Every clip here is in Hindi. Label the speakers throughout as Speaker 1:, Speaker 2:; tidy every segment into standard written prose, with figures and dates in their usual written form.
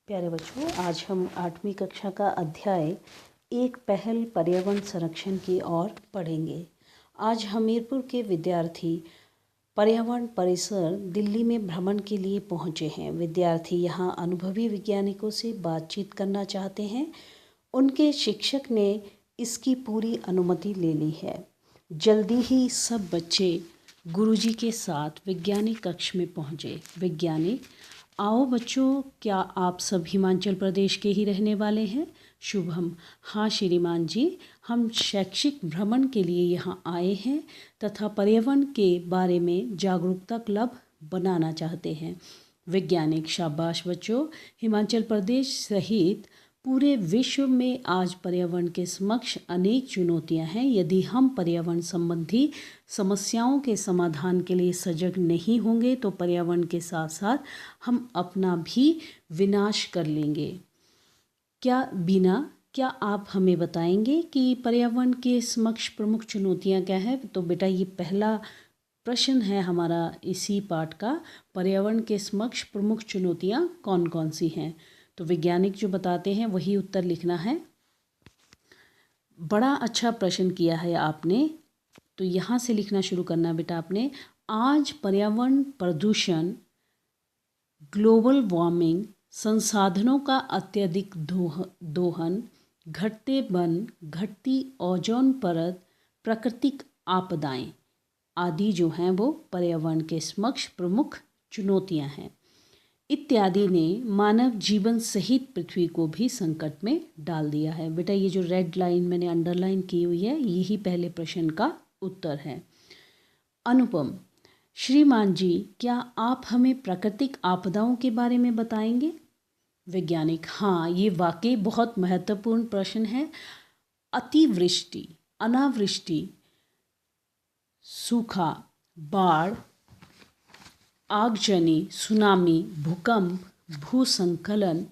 Speaker 1: प्यारे बच्चों, आज हम 8वीं कक्षा का अध्याय एक पहल पर्यावरण संरक्षण की ओर पढ़ेंगे। आज हमीरपुर के विद्यार्थी पर्यावरण परिसर दिल्ली में भ्रमण के लिए पहुंचे हैं। विद्यार्थी यहां अनुभवी वैज्ञानिकों से बातचीत करना चाहते हैं। उनके शिक्षक ने इसकी पूरी अनुमति ले ली है। जल्दी ही सब बच्चे गुरुजी के साथ वैज्ञानिक कक्ष में पहुंचे। वैज्ञानिक: आओ बच्चों, क्या आप सब हिमाचल प्रदेश के ही रहने वाले हैं? शुभम: हाँ श्रीमान जी, हम शैक्षिक भ्रमण के लिए यहाँ आए हैं तथा पर्यावरण के बारे में जागरूकता क्लब बनाना चाहते हैं। वैज्ञानिक: शाबाश बच्चों, हिमाचल प्रदेश सहित पूरे विश्व में आज पर्यावरण के समक्ष अनेक चुनौतियां हैं। यदि हम पर्यावरण संबंधी समस्याओं के समाधान के लिए सजग नहीं होंगे तो पर्यावरण के साथ साथ हम अपना भी विनाश कर लेंगे। क्या आप हमें बताएंगे कि पर्यावरण के समक्ष प्रमुख चुनौतियां क्या है? तो बेटा, ये पहला प्रश्न है हमारा इसी पाठ का। पर्यावरण के समक्ष प्रमुख चुनौतियां कौन कौन सी हैं? तो वैज्ञानिक जो बताते हैं वही उत्तर लिखना है। बड़ा अच्छा प्रश्न किया है आपने। तो यहाँ से लिखना शुरू करना बेटा आपने। आज पर्यावरण प्रदूषण, ग्लोबल वार्मिंग, संसाधनों का अत्यधिक दोहन, घटते वन, घटती ओजोन परत, प्राकृतिक आपदाएं आदि जो हैं वो पर्यावरण के समक्ष प्रमुख चुनौतियां हैं इत्यादि ने मानव जीवन सहित पृथ्वी को भी संकट में डाल दिया है। बेटा, ये जो रेड लाइन मैंने अंडरलाइन की हुई है यही पहले प्रश्न का उत्तर है। अनुपम: श्रीमान जी, क्या आप हमें प्राकृतिक आपदाओं के बारे में बताएंगे? वैज्ञानिक: हाँ, ये वाकई बहुत महत्वपूर्ण प्रश्न है। अतिवृष्टि, अनावृष्टि, सूखा, बाढ़, आगजनी, सुनामी, भूकंप, भूस्खलन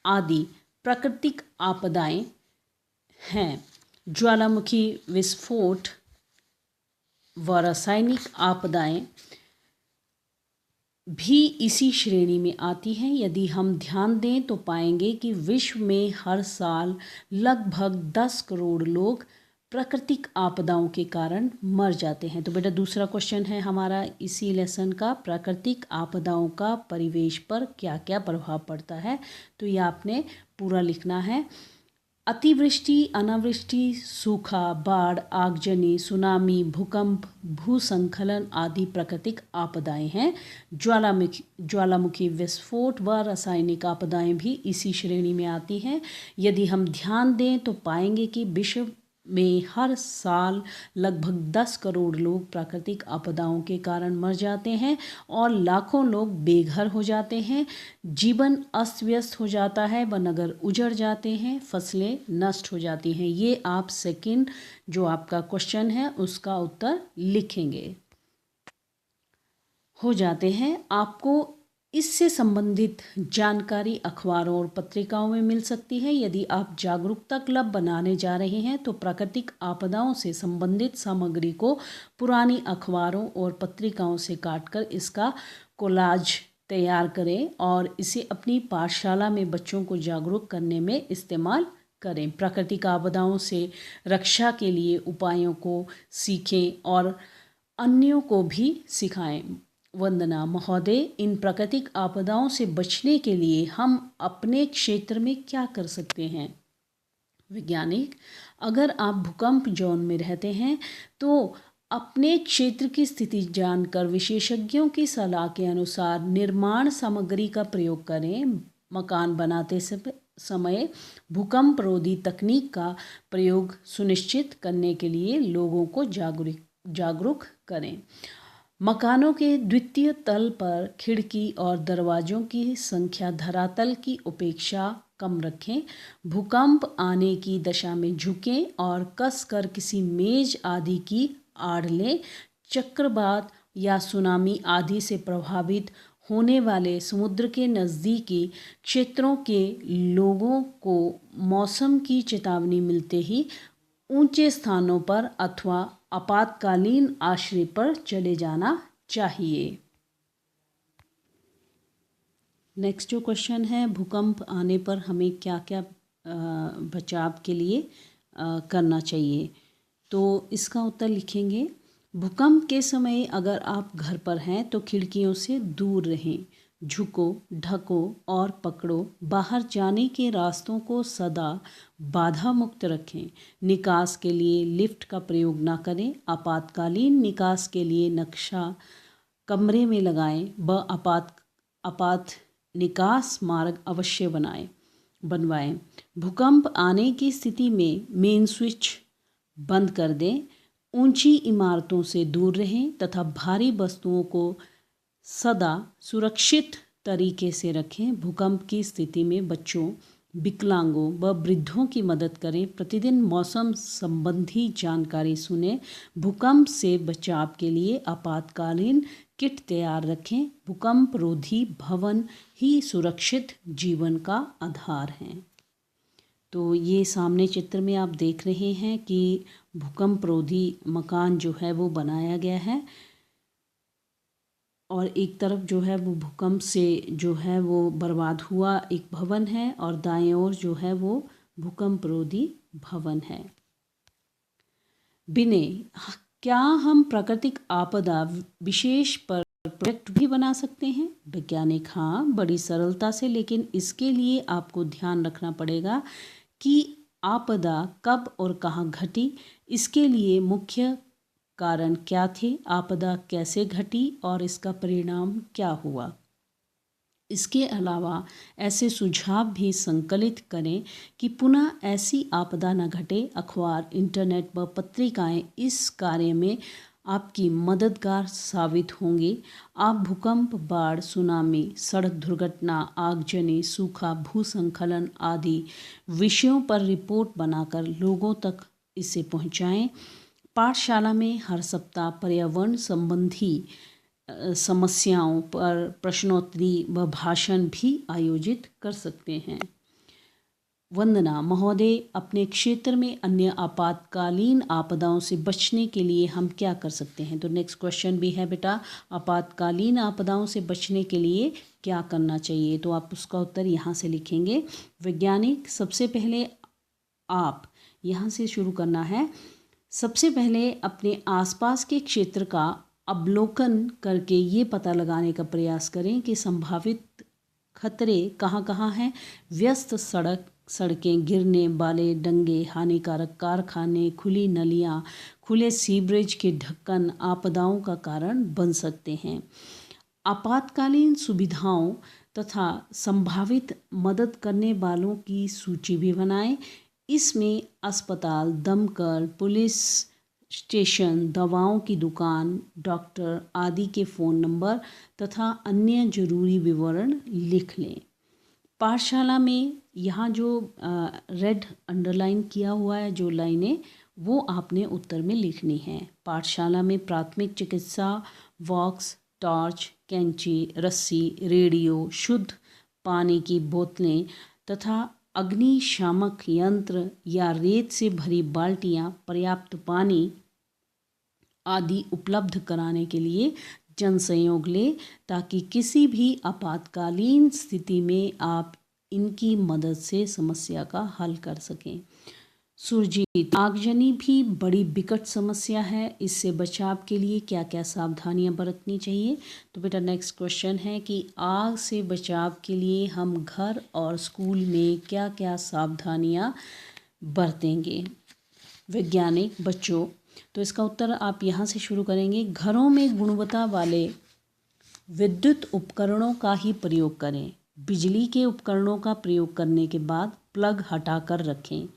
Speaker 1: आदि प्राकृतिक आपदाएं हैं। ज्वालामुखी विस्फोट व रासायनिक आपदाएं भी इसी श्रेणी में आती हैं। यदि हम ध्यान दें तो पाएंगे कि विश्व में हर साल लगभग 10 करोड़ लोग प्राकृतिक आपदाओं के कारण मर जाते हैं। तो बेटा, दूसरा क्वेश्चन है हमारा इसी लेसन का, प्राकृतिक आपदाओं का परिवेश पर क्या क्या प्रभाव पड़ता है? तो ये आपने पूरा लिखना है। अतिवृष्टि, अनावृष्टि, सूखा, बाढ़, आगजनी, सुनामी, भूकंप, भूस्खलन आदि प्राकृतिक आपदाएं हैं। ज्वालामुखी विस्फोट व रासायनिक आपदाएं भी इसी श्रेणी में आती हैं। यदि हम ध्यान दें तो पाएंगे कि विश्व में हर साल लगभग 10 करोड़ लोग प्राकृतिक आपदाओं के कारण मर जाते हैं और लाखों लोग बेघर हो जाते हैं। जीवन अस्त व्यस्त हो जाता है व नगर उजड़ जाते हैं, फसलें नष्ट हो जाती हैं। ये आप सेकंड जो आपका क्वेश्चन है उसका उत्तर लिखेंगे। हो जाते हैं। आपको इससे संबंधित जानकारी अखबारों और पत्रिकाओं में मिल सकती है। यदि आप जागरूकता क्लब बनाने जा रहे हैं तो प्राकृतिक आपदाओं से संबंधित सामग्री को पुरानी अखबारों और पत्रिकाओं से काटकर इसका कोलाज तैयार करें और इसे अपनी पाठशाला में बच्चों को जागरूक करने में इस्तेमाल करें। प्राकृतिक आपदाओं से रक्षा के लिए उपायों को सीखें और अन्यों को भी सिखाएं। वंदना महोदय, इन प्राकृतिक आपदाओं से बचने के लिए हम अपने क्षेत्र में क्या कर सकते हैं? वैज्ञानिक: अगर आप भूकंप जोन में रहते हैं तो अपने क्षेत्र की स्थिति जानकर विशेषज्ञों की सलाह के अनुसार निर्माण सामग्री का प्रयोग करें। मकान बनाते समय भूकंप रोधी तकनीक का प्रयोग सुनिश्चित करने के लिए लोगों को जागरूक करें। मकानों के द्वितीय तल पर खिड़की और दरवाजों की संख्या धरातल की अपेक्षा कम रखें। भूकंप आने की दशा में झुकें और कसकर किसी मेज आदि की आड़ लें। चक्रवात या सुनामी आदि से प्रभावित होने वाले समुद्र के नज़दीकी क्षेत्रों के लोगों को मौसम की चेतावनी मिलते ही ऊंचे स्थानों पर अथवा आपातकालीन आश्रय पर चले जाना चाहिए। नेक्स्ट जो क्वेश्चन है, भूकंप आने पर हमें क्या क्या बचाव के लिए करना चाहिए। तो इसका उत्तर लिखेंगे, भूकंप के समय अगर आप घर पर हैं तो खिड़कियों से दूर रहें, झुको, ढको और पकड़ो। बाहर जाने के रास्तों को सदा बाधा मुक्त रखें। निकास के लिए लिफ्ट का प्रयोग ना करें। आपातकालीन निकास के लिए नक्शा कमरे में लगाएं व आपात निकास मार्ग अवश्य बनवाएं। भूकंप आने की स्थिति में मेन स्विच बंद कर दें। ऊंची इमारतों से दूर रहें तथा भारी वस्तुओं को सदा सुरक्षित तरीके से रखें। भूकंप की स्थिति में बच्चों, विकलांगों व वृद्धों की मदद करें। प्रतिदिन मौसम संबंधी जानकारी सुनें। भूकंप से बचाव के लिए आपातकालीन किट तैयार रखें। भूकंप रोधी भवन ही सुरक्षित जीवन का आधार हैं। तो ये सामने चित्र में आप देख रहे हैं कि भूकंप रोधी मकान जो है वो बनाया गया है और एक तरफ जो है वो भूकंप से जो है वो बर्बाद हुआ एक भवन है और दाएं ओर जो है वो भूकंप रोधी भवन है। विनय, क्या हम प्राकृतिक आपदा विशेष पर प्रोजेक्ट भी बना सकते हैं? वैज्ञानिक, हाँ, बड़ी सरलता से, लेकिन इसके लिए आपको ध्यान रखना पड़ेगा कि आपदा कब और कहाँ घटी, इसके लिए मुख्य कारण क्या थे, आपदा कैसे घटी और इसका परिणाम क्या हुआ। इसके अलावा ऐसे सुझाव भी संकलित करें कि पुनः ऐसी आपदा न घटे। अखबार, इंटरनेट व पत्रिकाएं इस कार्य में आपकी मददगार साबित होंगी। आप भूकंप, बाढ़, सुनामी, सड़क दुर्घटना, आगजनी, सूखा, भूस्खलन आदि विषयों पर रिपोर्ट बनाकर लोगों तक इसे पहुंचाएं। पाठशाला में हर सप्ताह पर्यावरण संबंधी समस्याओं पर प्रश्नोत्तरी व भाषण भी आयोजित कर सकते हैं। वंदना महोदय, अपने क्षेत्र में अन्य आपातकालीन आपदाओं से बचने के लिए हम क्या कर सकते हैं? तो नेक्स्ट क्वेश्चन भी है बेटा, आपातकालीन आपदाओं से बचने के लिए क्या करना चाहिए? तो आप उसका उत्तर यहाँ से लिखेंगे। वैज्ञानिक, सबसे पहले आप यहाँ से शुरू करना है। सबसे पहले अपने आसपास के क्षेत्र का अवलोकन करके ये पता लगाने का प्रयास करें कि संभावित खतरे कहाँ कहाँ हैं। व्यस्त सड़कें, गिरने वाले डंगे, हानिकारक कारखाने, खुली नलियाँ, खुले सीवरेज के ढक्कन आपदाओं का कारण बन सकते हैं। आपातकालीन सुविधाओं तथा संभावित मदद करने वालों की सूची भी बनाएं। इसमें अस्पताल, दमकल, पुलिस स्टेशन, दवाओं की दुकान, डॉक्टर आदि के फ़ोन नंबर तथा अन्य जरूरी विवरण लिख लें। पाठशाला में यहाँ जो रेड अंडरलाइन किया हुआ है जो लाइनें, वो आपने उत्तर में लिखनी है। पाठशाला में प्राथमिक चिकित्सा, वॉक्स, टॉर्च, कैंची, रस्सी, रेडियो, शुद्ध पानी की बोतलें तथा अग्निशामक यंत्र या रेत से भरी बाल्टियां, पर्याप्त पानी आदि उपलब्ध कराने के लिए जनसहयोग ले, ताकि किसी भी आपातकालीन स्थिति में आप इनकी मदद से समस्या का हल कर सकें। सुरजीत, आगजनी भी बड़ी विकट समस्या है, इससे बचाव के लिए क्या क्या सावधानियां बरतनी चाहिए? तो बेटा नेक्स्ट क्वेश्चन है कि आग से बचाव के लिए हम घर और स्कूल में क्या क्या सावधानियां बरतेंगे? वैज्ञानिक, बच्चों, तो इसका उत्तर आप यहाँ से शुरू करेंगे। घरों में गुणवत्ता वाले विद्युत उपकरणों का ही प्रयोग करें। बिजली के उपकरणों का प्रयोग करने के बाद प्लग हटाकर रखें।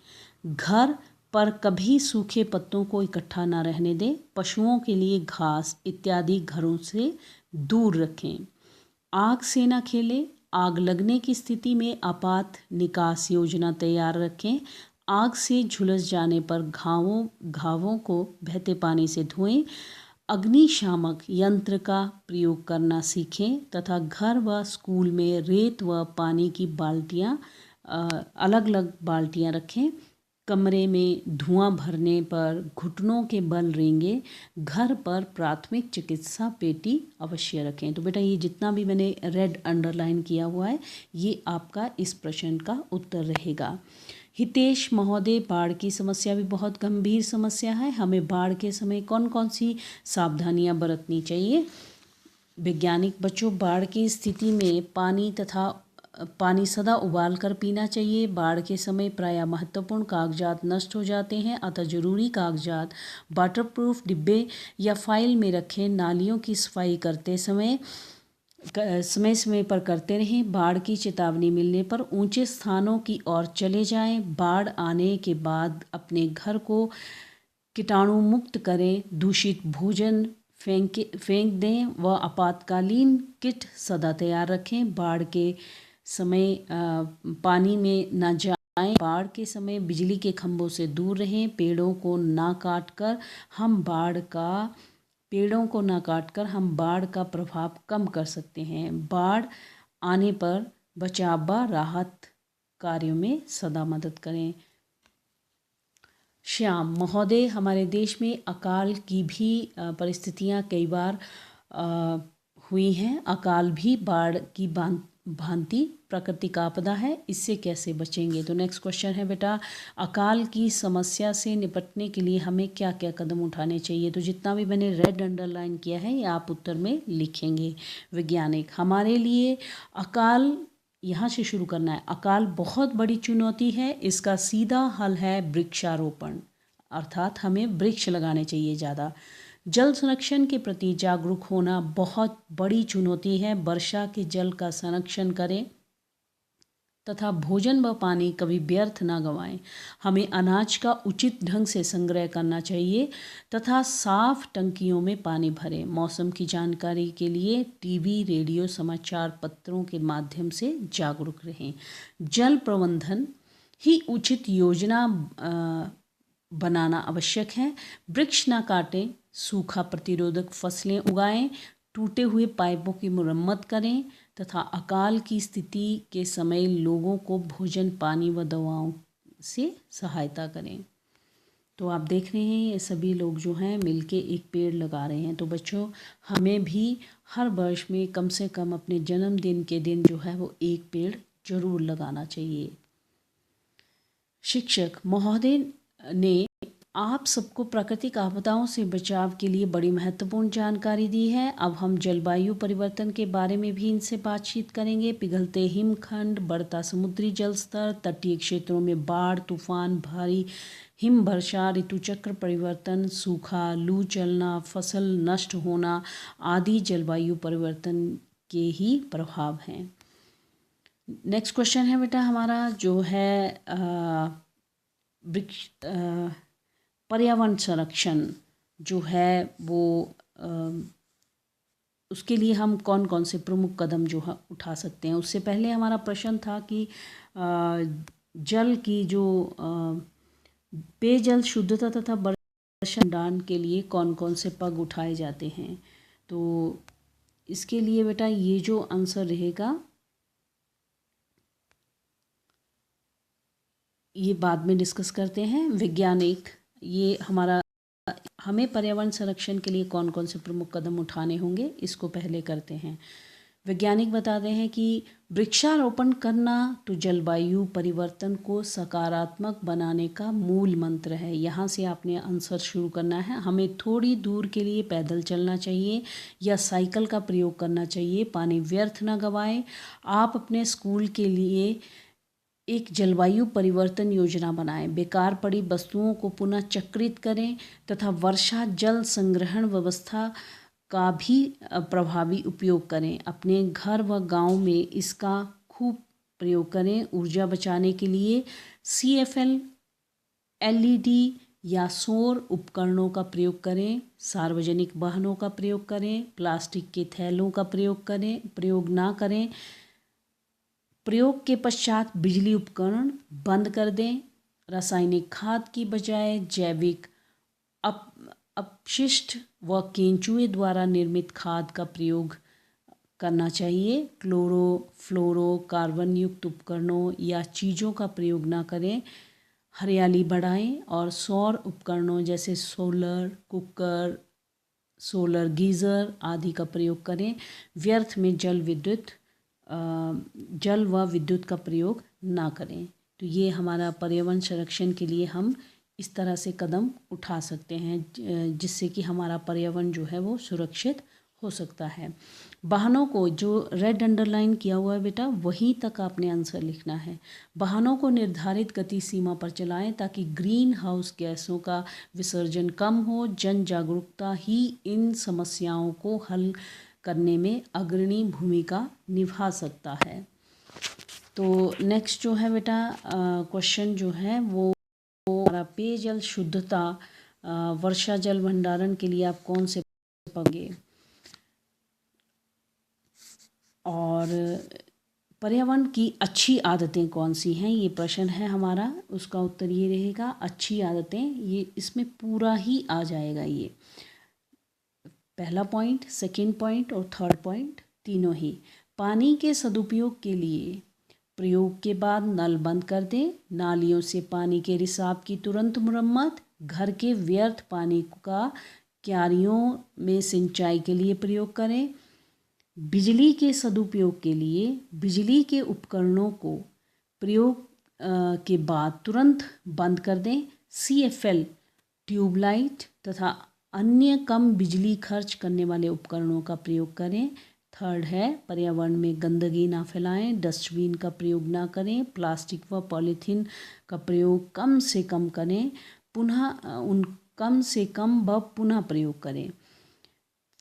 Speaker 1: घर पर कभी सूखे पत्तों को इकट्ठा न रहने दें। पशुओं के लिए घास इत्यादि घरों से दूर रखें। आग से न खेलें। आग लगने की स्थिति में आपात निकास योजना तैयार रखें। आग से झुलस जाने पर घावों को बहते पानी से धोएं। अग्निशामक यंत्र का प्रयोग करना सीखें तथा घर व स्कूल में रेत व पानी की बाल्टियाँ अलग अलग बाल्टियाँ रखें। कमरे में धुआं भरने पर घुटनों के बल रेंगे, घर पर प्राथमिक चिकित्सा पेटी अवश्य रखें। तो बेटा ये जितना भी मैंने रेड अंडरलाइन किया हुआ है ये आपका इस प्रश्न का उत्तर रहेगा। हितेश महोदय, बाढ़ की समस्या भी बहुत गंभीर समस्या है, हमें बाढ़ के समय कौन कौन सी सावधानियां बरतनी चाहिए। वैज्ञानिक बच्चों, बाढ़ की स्थिति में पानी सदा उबाल कर पीना चाहिए। बाढ़ के समय प्रायः महत्वपूर्ण कागजात नष्ट हो जाते हैं, अतः जरूरी कागजात वाटरप्रूफ डिब्बे या फाइल में रखें। नालियों की सफाई करते समय समय पर करते रहें। बाढ़ की चेतावनी मिलने पर ऊंचे स्थानों की ओर चले जाएं। बाढ़ आने के बाद अपने घर को कीटाणु मुक्त करें। दूषित भोजन फेंक दें व आपातकालीन किट सदा तैयार रखें। बाढ़ के समय पानी में न जाएं। बाढ़ के समय बिजली के खंभों से दूर रहें। पेड़ों को ना काटकर हम बाढ़ का प्रभाव कम कर सकते हैं। बाढ़ आने पर बचाव व राहत कार्यों में सदा मदद करें। श्याम महोदय, हमारे देश में अकाल की भी परिस्थितियां कई बार हुई हैं। अकाल भी बाढ़ की भांति प्राकृतिक आपदा है, इससे कैसे बचेंगे। तो नेक्स्ट क्वेश्चन है बेटा, अकाल की समस्या से निपटने के लिए हमें क्या क्या कदम उठाने चाहिए। तो जितना भी मैंने रेड अंडरलाइन किया है ये आप उत्तर में लिखेंगे। वैज्ञानिक, हमारे लिए अकाल, यहाँ से शुरू करना है, अकाल बहुत बड़ी चुनौती है। इसका सीधा हल है वृक्षारोपण, अर्थात हमें वृक्ष लगाने चाहिए ज़्यादा। जल संरक्षण के प्रति जागरूक होना बहुत बड़ी चुनौती है। वर्षा के जल का संरक्षण करें तथा भोजन व पानी कभी व्यर्थ ना गंवाएं। हमें अनाज का उचित ढंग से संग्रह करना चाहिए तथा साफ टंकियों में पानी भरें। मौसम की जानकारी के लिए टीवी, रेडियो, समाचार पत्रों के माध्यम से जागरूक रहें। जल प्रबंधन ही उचित योजना बनाना आवश्यक है। वृक्ष ना काटें, सूखा प्रतिरोधक फसलें उगाएं, टूटे हुए पाइपों की मुरम्मत करें तथा अकाल की स्थिति के समय लोगों को भोजन, पानी व दवाओं से सहायता करें। तो आप देख रहे हैं ये सभी लोग जो हैं मिलके एक पेड़ लगा रहे हैं। तो बच्चों, हमें भी हर वर्ष में कम से कम अपने जन्मदिन के दिन जो है वो एक पेड़ जरूर लगाना चाहिए। शिक्षक महोदय ने आप सबको प्राकृतिक आपदाओं से बचाव के लिए बड़ी महत्वपूर्ण जानकारी दी है। अब हम जलवायु परिवर्तन के बारे में भी इनसे बातचीत करेंगे। पिघलते हिमखंड, बढ़ता समुद्री जल स्तर, तटीय क्षेत्रों में बाढ़, तूफान, भारी हिमवर्षा, ऋतुचक्र परिवर्तन, सूखा, लू चलना, फसल नष्ट होना आदि जलवायु परिवर्तन के ही प्रभाव हैं। नेक्स्ट क्वेश्चन है बेटा हमारा जो है पर्यावरण संरक्षण जो है वो उसके लिए हम कौन कौन से प्रमुख कदम जो है उठा सकते हैं। उससे पहले हमारा प्रश्न था कि जल की जो पेयजल शुद्धता तथा वर्षा दान के लिए कौन कौन से पग उठाए जाते हैं। तो इसके लिए बेटा ये जो आंसर रहेगा ये बाद में डिस्कस करते हैं। वैज्ञानिक, ये हमें पर्यावरण संरक्षण के लिए कौन कौन से प्रमुख कदम उठाने होंगे इसको पहले करते हैं। वैज्ञानिक बताते हैं कि वृक्षारोपण करना तो जलवायु परिवर्तन को सकारात्मक बनाने का मूल मंत्र है। यहाँ से आपने आंसर शुरू करना है। हमें थोड़ी दूर के लिए पैदल चलना चाहिए या साइकिल का प्रयोग करना चाहिए। पानी व्यर्थ ना गवाएं। आप अपने स्कूल के लिए एक जलवायु परिवर्तन योजना बनाएं। बेकार पड़ी वस्तुओं को पुनः चक्रित करें तथा वर्षा जल संग्रहण व्यवस्था का भी प्रभावी उपयोग करें। अपने घर व गांव में इसका खूब प्रयोग करें। ऊर्जा बचाने के लिए CFL, LED या सौर उपकरणों का प्रयोग करें। सार्वजनिक वाहनों का प्रयोग करें। प्लास्टिक के थैलों का प्रयोग ना करें। प्रयोग के पश्चात बिजली उपकरण बंद कर दें। रासायनिक खाद की बजाय जैविक अपशिष्ट व केंचुए द्वारा निर्मित खाद का प्रयोग करना चाहिए। क्लोरो फ्लोरो कार्बन युक्त उपकरणों या चीज़ों का प्रयोग ना करें। हरियाली बढ़ाएं और सौर उपकरणों जैसे सोलर कुकर, सोलर गीज़र आदि का प्रयोग करें। व्यर्थ में जल व विद्युत का प्रयोग ना करें। तो ये हमारा पर्यावरण संरक्षण के लिए हम इस तरह से कदम उठा सकते हैं जिससे कि हमारा पर्यावरण जो है वो सुरक्षित हो सकता है। वाहनों को, जो रेड अंडरलाइन किया हुआ है बेटा, वहीं तक आपने आंसर लिखना है। वाहनों को निर्धारित गति सीमा पर चलाएं ताकि ग्रीन हाउस गैसों का विसर्जन कम हो। जन जागरूकता ही इन समस्याओं को हल करने में अग्रणी भूमिका निभा सकता है। तो नेक्स्ट जो है बेटा क्वेश्चन जो है वो हमारा पेयजल शुद्धता, वर्षा जल भंडारण के लिए आप कौन से पाएंगे और पर्यावरण की अच्छी आदतें कौन सी हैं, ये प्रश्न है हमारा। उसका उत्तर ये रहेगा अच्छी आदतें। ये इसमें पूरा ही आ जाएगा, ये पहला पॉइंट, सेकंड पॉइंट और थर्ड पॉइंट तीनों ही। पानी के सदुपयोग के लिए प्रयोग के बाद नल बंद कर दें। नालियों से पानी के रिसाव की तुरंत मुरम्मत। घर के व्यर्थ पानी का क्यारियों में सिंचाई के लिए प्रयोग करें। बिजली के सदुपयोग के लिए बिजली के उपकरणों को प्रयोग के बाद तुरंत बंद कर दें। CFL ट्यूबलाइट तथा अन्य कम बिजली खर्च करने वाले उपकरणों का प्रयोग करें। थर्ड है पर्यावरण में गंदगी ना फैलाएं। डस्टबिन का प्रयोग ना करें। प्लास्टिक व पॉलीथीन का प्रयोग कम से कम करें। कम से कम व पुनः प्रयोग करें।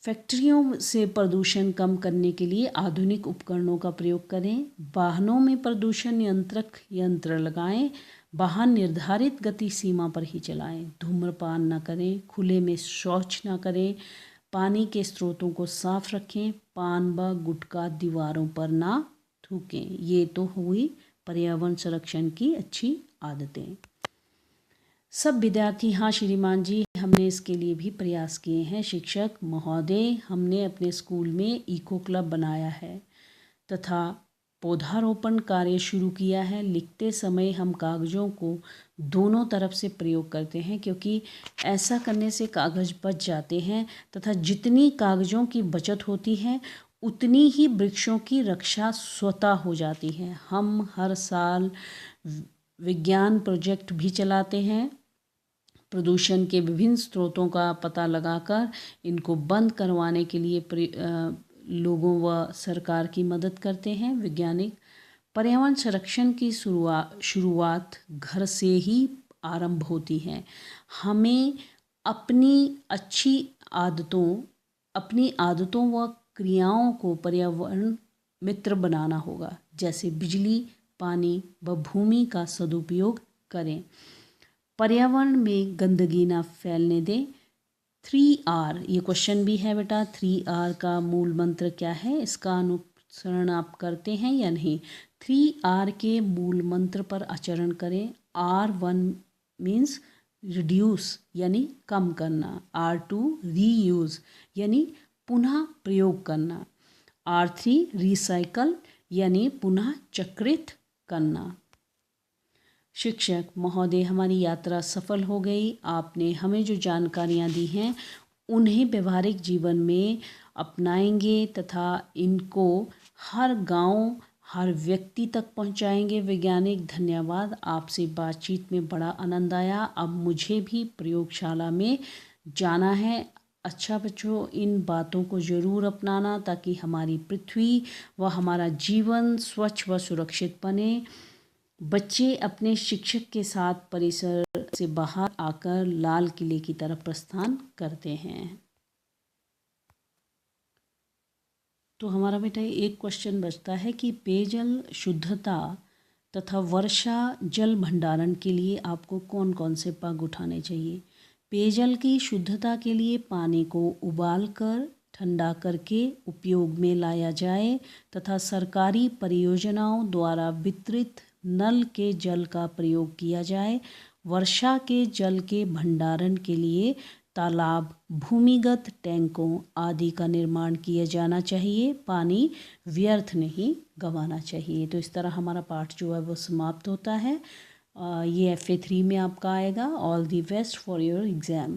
Speaker 1: फैक्ट्रियों से प्रदूषण कम करने के लिए आधुनिक उपकरणों का प्रयोग करें। वाहनों में प्रदूषण नियंत्रक यंत्र लगाएं। वाहन निर्धारित गति सीमा पर ही चलाएं। धूम्रपान न करें। खुले में शौच न करें। पानी के स्रोतों को साफ रखें। पान व गुटखा दीवारों पर ना थूकें। ये तो हुई पर्यावरण संरक्षण की अच्छी आदतें। सब विद्यार्थी, हाँ श्रीमान जी, हमने इसके लिए भी प्रयास किए हैं। शिक्षक महोदय, हमने अपने स्कूल में इको क्लब बनाया है तथा पौधारोपण कार्य शुरू किया है। लिखते समय हम कागज़ों को दोनों तरफ से प्रयोग करते हैं क्योंकि ऐसा करने से कागज़ बच जाते हैं तथा जितनी कागज़ों की बचत होती है उतनी ही वृक्षों की रक्षा स्वतः हो जाती है। हम हर साल विज्ञान प्रोजेक्ट भी चलाते हैं। प्रदूषण के विभिन्न स्रोतों का पता लगाकर इनको बंद करवाने के लिए लोगों व सरकार की मदद करते हैं वैज्ञानिक। पर्यावरण संरक्षण की शुरुआत घर से ही आरंभ होती है। हमें अपनी आदतों व क्रियाओं को पर्यावरण मित्र बनाना होगा। जैसे बिजली, पानी व भूमि का सदुपयोग करें। पर्यावरण में गंदगी ना फैलने दें। 3R, ये क्वेश्चन भी है बेटा। 3R का मूल मंत्र क्या है, इसका अनुसरण आप करते हैं या नहीं। 3R के मूल मंत्र पर आचरण करें। R1 मीन्स रिड्यूस यानी कम करना। R2 रीयूज़ यानी पुनः प्रयोग करना। R3 रिसाइकल यानी पुनः चक्रित करना। शिक्षक महोदय, हमारी यात्रा सफल हो गई। आपने हमें जो जानकारियाँ दी हैं उन्हें व्यवहारिक जीवन में अपनाएंगे तथा इनको हर गांव, हर व्यक्ति तक पहुंचाएंगे। वैज्ञानिक धन्यवाद। आपसे बातचीत में बड़ा आनंद आया। अब मुझे भी प्रयोगशाला में जाना है। अच्छा बच्चों, इन बातों को ज़रूर अपनाना ताकि हमारी पृथ्वी व हमारा जीवन स्वच्छ व सुरक्षित बने। बच्चे अपने शिक्षक के साथ परिसर से बाहर आकर लाल किले की तरफ प्रस्थान करते हैं। तो हमारा बेटा एक क्वेश्चन बचता है कि पेयजल शुद्धता तथा वर्षा जल भंडारण के लिए आपको कौन कौन से पग उठाने चाहिए। पेयजल की शुद्धता के लिए पानी को उबालकर ठंडा करके उपयोग में लाया जाए तथा सरकारी परियोजनाओं द्वारा वितरित नल के जल का प्रयोग किया जाए। वर्षा के जल के भंडारण के लिए तालाब, भूमिगत टैंकों आदि का निर्माण किया जाना चाहिए। पानी व्यर्थ नहीं गंवाना चाहिए। तो इस तरह हमारा पाठ जो है वो समाप्त होता है ये FA3 में आपका आएगा। All the best for your exam.